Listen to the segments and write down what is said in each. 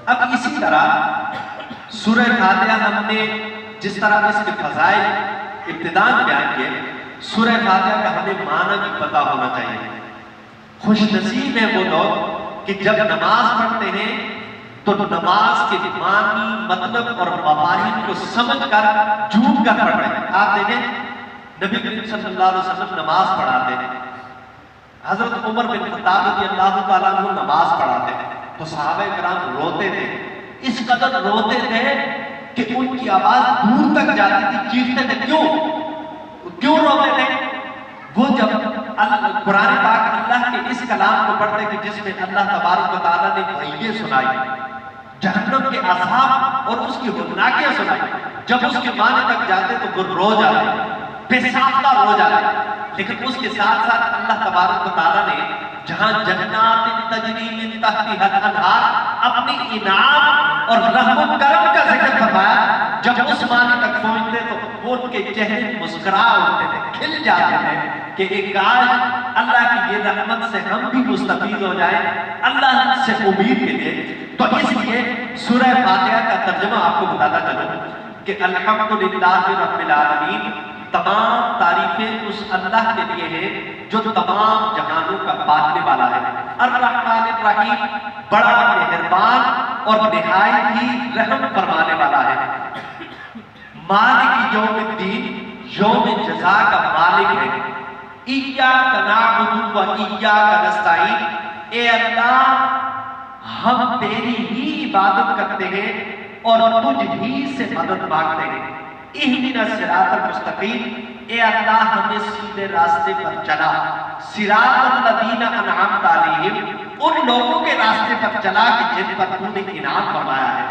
اب اسی طرح سورہ فاتحہ ہم نے جس طرح اس کے فضائل ابتداء بیان کیے، سورہ فاتحہ کا ہمیں معنی بھی پتہ ہونا چاہیے۔ خوش نصیب ہیں وہ لوگ کہ جب نماز پڑھتے ہیں تو نماز کے معنی، مطلب اور مفاہیم کو سمجھ کر جھوم کر پڑھ رہے ہیں۔ آپ دیکھیں نبی کریم صلی اللہ علیہ وسلم نماز پڑھاتے ہیں، حضرت عمر بن خطاب رضی اللہ تعالیٰ عنہ نماز پڑھاتے ہیں تو صحابہ کرام روتے تھے، اس قدر روتے تھے کہ ان کی آواز دور تک جاتی تھی، چیختے تھے۔ کیوں روتے تھے؟ وہ جب قرآن پاک اللہ کے اس کلام کو پڑھتے کہ جس میں اللہ تبارک و تعالیٰ نے وحییں سنائی، جہنم کے عذاب اور اس کی ہولناکیاں سنائی، جب اس کے معنی تک جاتے تو وہ رو جاتے، بے ساختہ رو جاتے۔ لیکن اس کے ساتھ ساتھ اللہ تبارک و تعالیٰ نے جہاں جنات تجری من تحتہا الانہار اپنی انعام اور رحم و کرم کا ذکر فرمایا، جب اس معنی تک پہنچتے تو وہ ان کے چہرے مسکرا اٹھتے تھے، کھل جاتے تھے کہ ایک کاش اللہ کی یہ رحمت سے ہم بھی مستفید ہو جائیں، اللہ سے امید کے لیے۔ تو اس لیے سورہ فاتحہ کا ترجمہ آپ کو بتاتا چلوں کہ الحمدللہ رب العالمین، تمام تعریفیں اس اللہ کے لیے ہیں جو تمام جہانوں کا پالنے والا ہے۔ الرحمن الرحیم، بڑا مہربان اور نہایت ہی رحم فرمانے والا ہے۔ مالک یوم الدین، یوم جزا کا مالک ہے۔ ایاک نعبد و ایاک نستعین، اے اللہ ہم تیری ہی عبادت کرتے ہیں اور تجھ ہی سے مدد مانگتے ہیں۔ اہدنا الصراط المستقیم، اے اللہ ہمیں سیدھے راستے پر چلا۔ صراط الذین انعمت علیہم، ان لوگوں کے راستے پر چلا کہ جن پر تو نے انعام فرمایا ہے۔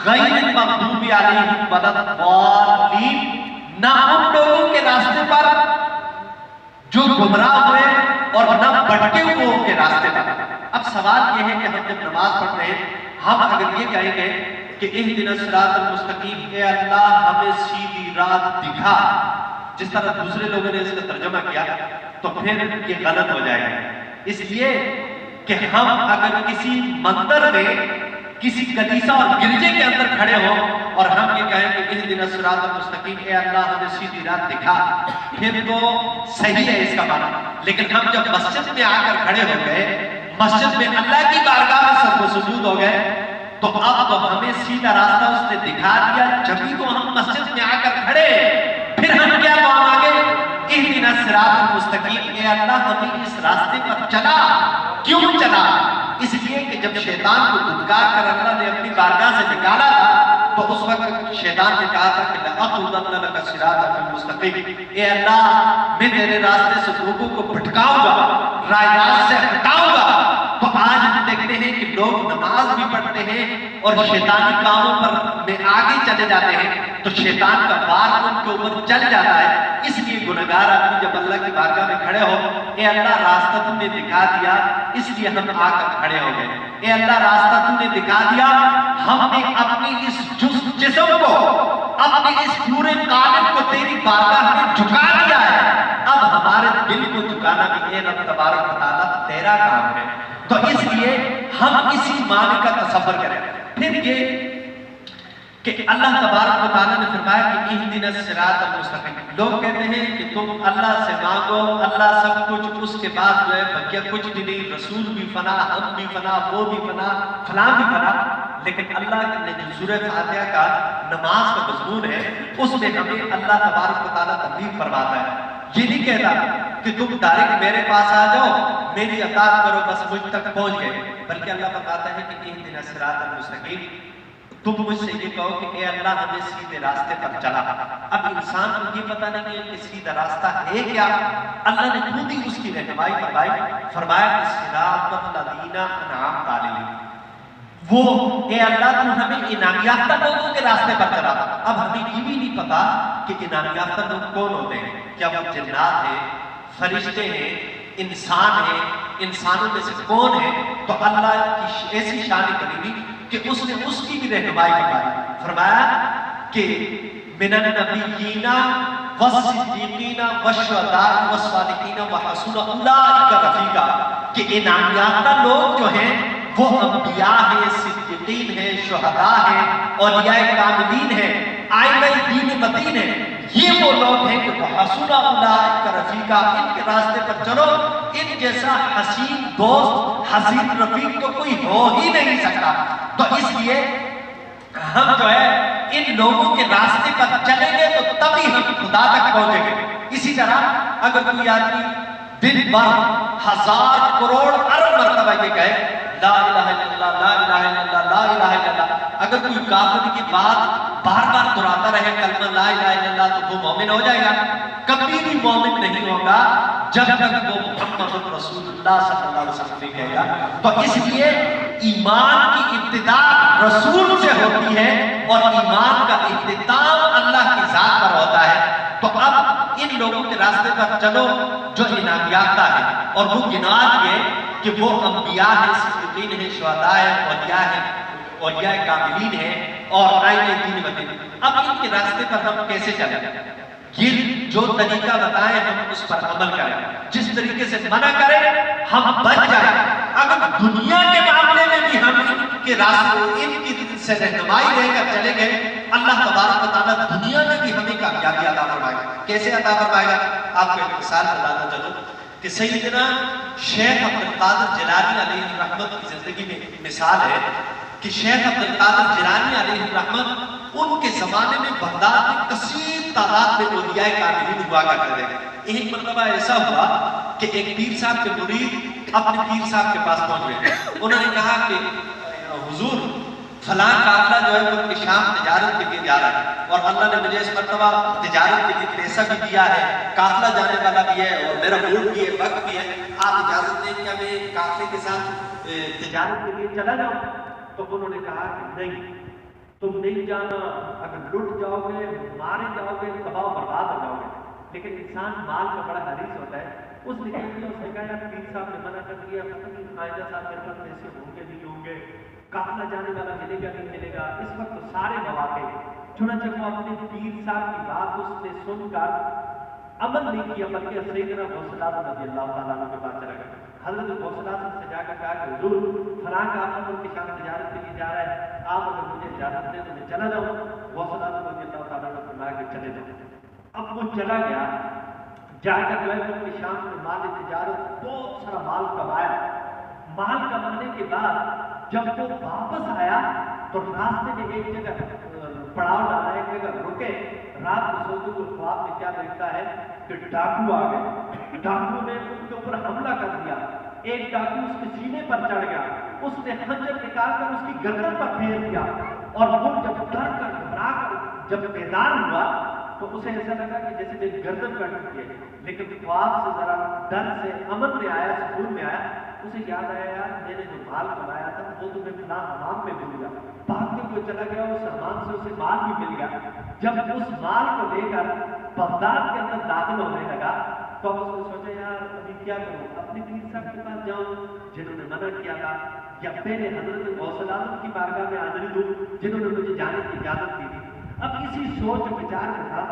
غیر المغضوب علیہم ولا الضالین، نہ ان لوگوں کے راستے پر جو گمراہ ہوئے اور نہ بھٹکے ہوئے کے راستے پر۔ اب سوال یہ ہے کہ ہم جب نماز پڑھتے ہیں، ہم اگر یہ کہیں گے کہ اہدنا الصراط المستقیم، اے اللہ ہمیں سیدھی راہ دکھا، جس طرح دوسرے لوگوں نے اس کا ترجمہ کیا، تو پھر یہ غلط ہو جائے گا۔ اس لیے کہ ہم اگر کسی مندر میں، کسی کلیسا اور گرجے کے اندر کھڑے ہوں اور ہم یہ کہیں کہ اہدنا الصراط المستقیم، اے اللہ ہمیں سیدھی راہ دکھا، پھر تو صحیح ہے اس کا معنی۔ لیکن ہم جب مسجد میں آ کر کھڑے ہو گئے، مسجد میں اللہ کی بارگاہ میں سجدہ و سجود ہو گئے، تو اب تو ہمیں سیدھا راستہ اس نے دکھا دیا، جبھی تو ہم مسجد میں آ کر کھڑے، پھر ہم کیا دعا مانگے؟ اہدنا الصراط المستقیم، اے اللہ ہمیں اس راستے پر چلا۔ کیوں چلا؟ اس لیے کہ جب شیطان کو دھتکار کر اللہ نے اپنی بارگاہ سے نکالا تھا تو اس وقت شیطان نے کہا تھا کہ لَأَقْعُدَنَّ لَكَ صِرَاطَكَ الْمُسْتَقِيمَ، اے اللہ میں تیرے راستے سے لوگوں کو بھٹکاؤں گا، راہ راست سے ہٹاؤں گا۔ تو آج ہم دیکھتے ہیں کہ لوگ نماز بھی پڑھتے ہیں اور شیطانی کاموں پر میں آگے چلے جاتے ہیں، تو شیطان کا وار ان کے اوپر چل جاتا ہے۔ اس لیے گنہگار آدمی جب اللہ کی بارگاہ میں کھڑے ہو، اے اللہ راستہ تم نے دکھا دیا، اس لیے ہم آ کر کھڑے ہو گئے۔ اے اللہ راستہ تم نے دکھا دیا، ہم نے اپنی اس جسم کو، اپنے اس پورے قالب کو تیری بارگاہ میں جھکا دیا ہے، اب ہمارے دل کو جھکانا بھی اے رب تبارک و تعالیٰ تیرا کام ہے۔ تو اس لیے ہم اسی معنی کا تصور کریں۔ پھر یہ کہ اللہ تبارک و تعالیٰ نے فرمایا کہ اہدنا الصراط المستقیم، لوگ کہتے ہیں کہ تم اللہ سے مانگو، اللہ سب کچھ، اس کے بعد جو ہے بقیہ کچھ بھی نہیں، رسول بھی فنا، ہم بھی فنا، وہ بھی فنا، فلاں بھی فنا۔ لیکن اللہ نے جو سورہ فاتحہ کا نماز کا مضمون ہے، اس میں ہمیں اللہ تبارک و تعالیٰ تبلیغ فرماتا ہے۔ یہ نہیں کہتا کہ تم ڈائریکٹ میرے پاس آ جاؤ، میری اطاعت کرو، بس مجھ تک پہنچ گئے، بلکہ اللہ فرماتا ہے کہ اہدنا الصراط المستقیم، تم مجھ سے یہ کہو کہ اے اللہ ہمیں سیدھے راستے پر چلا۔ اب انسان کو یہ پتہ نہیں ہے کہ سیدھا راستہ ہے کیا، اللہ نے خود ہی اس کی رہنمائی فرمائی، فرمایا کہ صراط الذین انعمت علیہم، وہ اے اللہ تو ہمیں انعام یافتہ لوگوں کے راستے پر چلا۔ اب ہمیں یہ بھی نہیں پتا کہ انعام یافتہ لوگ کون ہوتے ہیں، کیا وہ جنات ہیں، فرشتے ہیں، انسان ہیں، انسانوں میں سے کون ہے؟ تو اللہ کی ایسی شان کریمی کہ اس نے اس کی بھی رہنمائی فرمائی، فرمایا کہ من النبیین والصدیقین والشہداء والصالحین وحسن اولئک رفیقا، کہ انعام یافتہ لوگ جو ہیں وہ انبیاء ہیں، صدیقین ہیں، شہداء ہیں، اولیاء کاملین ہیں، آئمہ دین متین ہیں. یہ وہ لوگ ہیں کہ وحسن اولئک رفیقا، ان کے راستے پر چلو، ان جیسا حسین دوست، حسین رفیق تو کوئی ہو ہی نہیں سکتا. تو اس لیے ہم جو ہے ان لوگوں کے راستے پر چلیں گے تو تبھی ہم خدا تک پہنچیں گے. اسی طرح اگر کوئی آدمی دن بھر 1000 کروڑ ارب مرتبہ یہ کہے لا الہ الا اللہ لا الہ الا اللہ لا الہ الا اللہ، اگر کوئی کافر کی بات بار بار دہراتا رہے کلمہ لا الہ الا اللہ، تو وہ مومن ہو جائے گا؟ کبھی بھی مومن نہیں ہوگا جب تک وہ محمد رسول اللہ صلی اللہ علیہ وسلم نہیں کہے گا. تو اس لیے ایمان کی ابتدا رسول سے ہوتی ہے اور ایمان کا اختتام اللہ کی ذات پر ہوتا ہے. تو اب ان لوگوں کے راستے پر چلو جو انعام یافتہ ہے، اور وہ گنا دیے کہ وہ انبیاء ہیں، صدیقین ہیں، شہداء ہیں، اولیاء ہیں، اولیاء کاملین ہیں اور آئمہ دین متین. اب ان کے راستے پر ہم کیسے چلیں؟ یہ جو طریقہ بتائیں ہم اس پر عمل کریں، جس طریقے سے منع کریں ہم بچ جائیں. اگر دنیا کے معاملے میں بھی ہم ان کے راستے ان کی سے رہنمائی لے کر چلے گئے، اللہ تبارک و تعالیٰ دنیا میں بھی ہمیں کامیابی عطا فرمائے گا. کیسے عطا فرمائے گا؟ آپ کو ایک مثال بتاتا چلو کہ سیدنا شیخ عبدالقادر جیلانی علیہ الرحمت کی زندگی میں ایک مثال ہے کہ شیخ عبدالقادر جیلانی علیہ الرحمت ان کے زمانے میں بغداد میں کثیر تعداد میں اولیاء کاملین ہوا کرتے تھے. ایک مرتبہ ایسا ہوا کہ ایک پیر صاحب کے مرید اپنے پیر صاحب کے پاس پہنچ گئے. انہوں نے کہا کہ حضور فلاں قافلہ جو ہے وہ شام تجارت کے لیے جا رہا ہے اور اللہ نے مجھے اس مرتبہ تجارت کے لیے پیسہ بھی دیا ہے، قافلہ جانے والا بھی ہے اور میرا موڈ بھی ہے، وقت بھی ہے، آپ اجازت دیں کہ میں قافلے کے ساتھ تجارت کے لیے چلا جاؤں؟ تو انہوں نے کہا کہ نہیں، تم نہیں جانا، اگر لٹ جاؤ گے، مارے جاؤ گے، تباہ و برباد ہو جاؤ گے. لیکن انسان مال کا بڑا حریص ہوتا ہے. اس نے کہا یار پیر صاحب نے منع کر دیا، پتہ نہیں قائدہ صاحب میرے پاس پیسے ہوں گے نہیں ہوں گے، قافلہ جانے والا ملے گا نہیں ملے گا. اس وقت تو سارے مواقع، چنانچہ وہ اپنے پیر صاحب کی بات اس نے سن کر عمل نہیں کیا بلکہ سیدنا غوث اعظم رضی اللہ تعالیٰ عنہ کے پاس چلا گیا. حضرت غوث اعظم سے جا کر کہا کہ حضور فلاں قافلہ ملک شام تجارت کے لیے جا رہا ہے، آپ اگر مجھے اجازت دیں تو میں چلا جاؤں. غوث اعظم رضی اللہ تعالیٰ عنہ فرمایا کہ چلے جاؤ. اب وہ چلا گیا، جا کر جو ہے ملک شام میں مال تجارت بہت سارا مال کمایا. مال کمانے کے بعد جب وہ واپس آیا تو راستے میں ایک جگہ پڑاؤ ڈالا، ایک جگہ رکے. رات کو سوتے ہوئے خواب میں کیا دیکھتا ہے کہ ڈاکو آ گئے. ڈاکو نے ان کے اوپر حملہ کر دیا. ایک ڈاکو اس کے سینے پر چڑھ گیا، اس نے خنجر نکال کر اس کی گردن پر پھیر دیا اور وہ جب ڈر کر گھبرا کر جب بیدار ہوا تو اسے ایسا لگا کہ جیسے میری گردن کٹ چکی ہے. لیکن خواب سے ذرا ڈر سے امن میں آیا، سکون میں آیا. اسے یاد آیا یار میں نے جو مال کمایا تھا وہ تو میں فلاں حمام میں مل گیا. بھاگتے ہوئے چلا گیا، اس حمام سے اسے مال بھی مل گیا. جب اس مال کو لے کر بغداد کے اندر داخل ہونے لگا تو اب اس نے سوچا یار ابھی کیا کروں، اپنے پیر صاحب کے پاس جاؤں جنہوں نے منع کیا تھا، یا پہلے حضرت غوث اعظم کی بارگاہ میں حاضری دوں جنہوں نے مجھے جانے کی اجازت دی تھی. اب اسی سوچ وچار میں تھا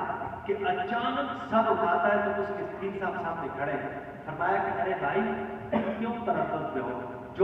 کہ اچانک سب اٹھاتا ہے تو اس کے پیر صاحب سامنے کھڑے ہیں. فرمایا کہ ارے بھائی کیوں تردد میں ہو،